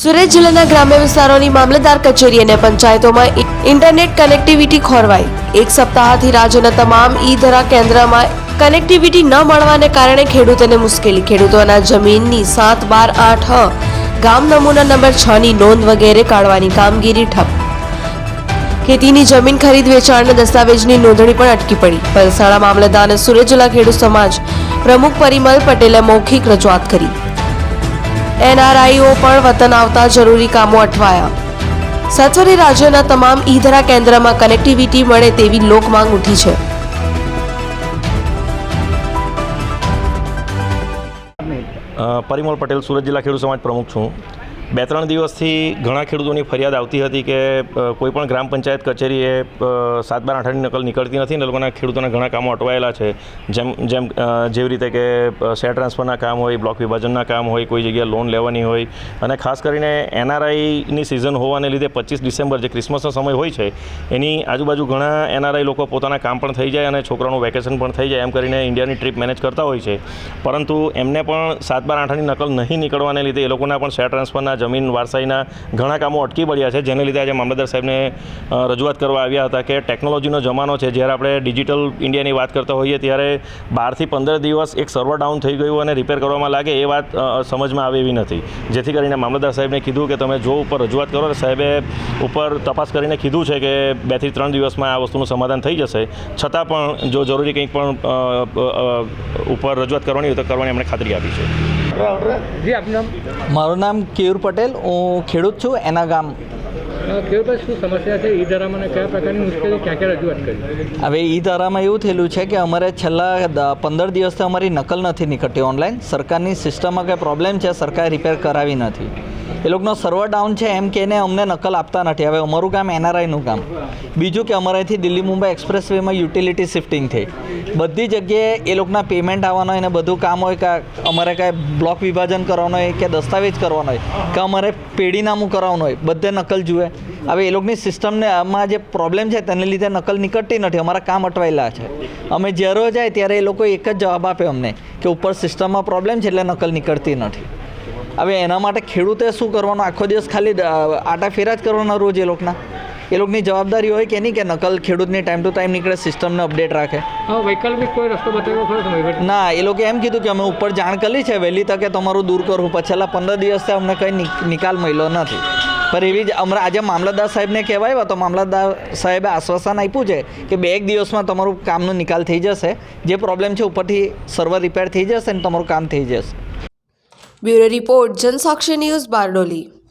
સુરત જિલ્લાના ગ્રામ્ય વિસ્તારોની મામલતદાર કચેરી અને પંચાયતોમાં ઇન્ટરનેટ કનેક્ટિવિટી ખોરવાઈ। એક સપ્તાહથી રાજ્યના તમામ ઈ-ધરા કેન્દ્રમાં કનેક્ટિવિટી ન મળવાને કારણે ખેડૂતોને મુશ્કેલી। ખેડૂતોના જમીનની 7, 12, 8 ગામ નમૂના નંબર 6 ની નોંધ વગેરે કાઢવાની કામગીરી ઠપ। ખેતીની જમીન ખરીદ વેચાણના દસ્તાવેજની નોંધણી પણ અટકી પડી। વલસાડ મામલતદાર અને સુરત જિલ્લા ખેડૂત સમાજ પ્રમુખ પરિમલ પટેલે મૌખિક રજૂઆત કરી। એનઆરઆઈઓ પણ વતન આવતા જરૂરી કામો અટવાયા। સત્વરે રાજ્યના તમામ ઈ-ધરા કેન્દ્રમાં કનેક્ટિવિટી મળે તેવી લોક માંગ ઉઠી છે। પરિમલ પટેલ, સુરત જિલ્લા ખેડૂત સમાજ પ્રમુખ છું। 2-3 દિવસથી ઘણા ખેડૂતોની ફરિયાદ આવતી હતી કે કોઈ પણ ગ્રામ પંચાયત કચેરીએ 7, 12, 8ની નકલ નીકળતી નથી ને એ લોકોના ખેડૂતોના ઘણા કામો અટવાયેલા છે। જેવી રીતે કે શેર ટ્રાન્સફરના કામ હોય, બ્લોક વિભાજનના કામ હોય, કોઈ જગ્યાએ લોન લેવાની હોય, અને ખાસ કરીને એનઆરઆઈની સિઝન હોવાને લીધે 25 ડિસેમ્બર જે ક્રિસમસનો સમય હોય છે એની આજુબાજુ ઘણા એનઆરઆઈ લોકો પોતાના કામ પણ થઈ જાય અને છોકરાનું વેકેશન પણ થઈ જાય એમ કરીને ઇન્ડિયાની ટ્રીપ મેનેજ કરતા હોય છે। પરંતુ એમને પણ 7, 12, 8ની નકલ નહીં નીકળવાને લીધે એ લોકોના પણ શેર ટ્રાન્સફરના, જમીન વારસાઈના ઘણા કામો અટકી પડ્યા છે, જેને લીધે આજે મામલતદાર સાહેબને રજૂઆત કરવા આવ્યા હતા કે ટેકનોલોજીનો જમાનો છે। જ્યારે આપણે ડિજિટલ ઇન્ડિયાની વાત કરતા હોઈએ ત્યારે 12 થી 15 દિવસ એક સર્વર ડાઉન થઈ ગયું અને રિપેર કરવામાં લાગે એ વાત સમજમાં આવે એવી નથી। જેથી કરીને મામલતદાર સાહેબને કીધું કે તમે જો ઉપર રજૂઆત કરો, સાહેબે ઉપર તપાસ કરીને કીધું છે કે 2 થી 3 દિવસમાં આ વસ્તુનું સમાધાન થઈ જશે। છતાં પણ જો જરૂરી કંઈક પણ ઉપર રજૂઆત કરવાની હોય તો કરવાની એમણે ખાતરી આપી છે। જી આપનું નામ? મારું નામ કેયુર પટેલ, હું ખેડૂત છું એના ગામ। કેવુંભાઈ, શું સમસ્યા છે ઈ-ધરામાં અને કયા પ્રકારની મુશ્કેલી ક્યાં ક્યાં રજૂઆત કરી? હવે ઈ-ધરામાં એવું થયેલું છે કે અમારે છેલ્લા 15 દિવસથી અમારી નકલ નથી નીકળતી ઓનલાઈન। સરકારની સિસ્ટમમાં કંઈ પ્રોબ્લેમ છે, સરકારે રિપેર કરાવી નથી। એ લોકોનો સર્વર ડાઉન છે એમ કહીને અમને નકલ આપતા નથી। હવે અમારું કામ એનઆરઆઈનું કામ। બીજું કે અમારાથી દિલ્હી મુંબઈ એક્સપ્રેસવેમાં યુટિલિટી શિફ્ટિંગ થઈ, બધી જગ્યાએ એ લોકોના પેમેન્ટ આવવાનું હોય ને બધું કામ હોય કે અમારે કાંઈ બ્લોક વિભાજન કરવાનું હોય કે દસ્તાવેજ કરવાનો હોય કે અમારે પેઢીનામું કરાવવાનું હોય, બધે નકલ જુએ। હવે એ લોકોની સિસ્ટમને આમાં જે પ્રોબ્લેમ છે તેને લીધે નકલ નીકળતી નથી, અમારા કામ અટવાયેલા છે। અમે જ્યારે જાય ત્યારે એ લોકો એક જ જવાબ આપે અમને કે ઉપર સિસ્ટમમાં પ્રોબ્લેમ છે એટલે નકલ નીકળતી નથી। હવે એના માટે ખેડૂતે શું કરવાનું? આખો દિવસ ખાલી આટા ફેરા જ કરવાના રોજ એ લોકોની જવાબદારી હોય કે નહીં કે નકલ ખેડૂતની ટાઈમ ટુ ટાઈમ નીકળે, સિસ્ટમને અપડેટ રાખે। વૈકલ્પિક કોઈ રસ્તો બતાવ્યો ખરો તમે? ના, એ લોકો એમ કીધું કે અમે ઉપર જાણ કરી છે, વહેલી તકે તમારું દૂર કરવું, પણ છેલ્લા 15 દિવસથી અમને કંઈ નિકાલ મળ્યો નથી। પણ એવી જ અમારે આજે મામલતદાર સાહેબને કહેવાય તો મામલતદાર સાહેબે આશ્વાસન આપ્યું છે કે 2-1 દિવસમાં તમારું કામનો નિકાલ થઈ જશે, જે પ્રોબ્લેમ છે ઉપરથી સર્વર રિપેર થઈ જશે અને તમારું કામ થઈ જશે। Bureau report, Jansakshi news, Bardoli.